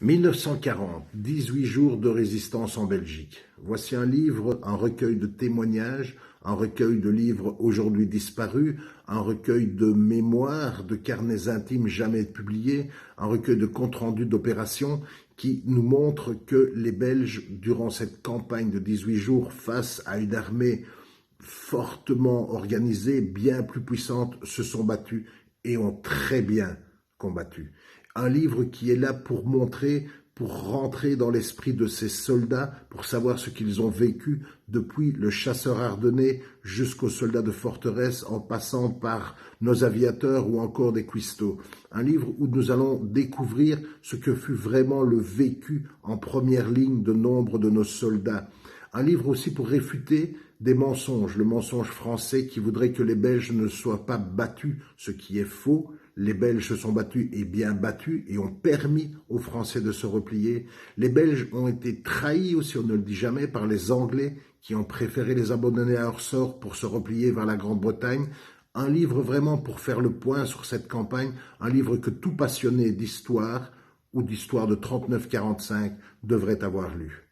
1940, 18 jours de résistance en Belgique. Voici un livre, un recueil de témoignages, un recueil de livres aujourd'hui disparus, un recueil de mémoires, de carnets intimes jamais publiés, un recueil de comptes rendus d'opérations qui nous montre que les Belges, durant cette campagne de 18 jours, face à une armée fortement organisée, bien plus puissante, se sont battus et ont très bien combattu. Un livre qui est là pour montrer, pour rentrer dans l'esprit de ces soldats, pour savoir ce qu'ils ont vécu depuis le chasseur ardennais jusqu'aux soldats de forteresse, en passant par nos aviateurs ou encore des cuistots. Un livre où nous allons découvrir ce que fut vraiment le vécu en première ligne de nombre de nos soldats. Un livre aussi pour réfuter des mensonges, le mensonge français qui voudrait que les Belges ne soient pas battus, ce qui est faux. Les Belges se sont battus et bien battus et ont permis aux Français de se replier. Les Belges ont été trahis aussi, on ne le dit jamais, par les Anglais qui ont préféré les abandonner à leur sort pour se replier vers la Grande-Bretagne. Un livre vraiment pour faire le point sur cette campagne, un livre que tout passionné d'histoire ou d'histoire de 39-45 devrait avoir lu.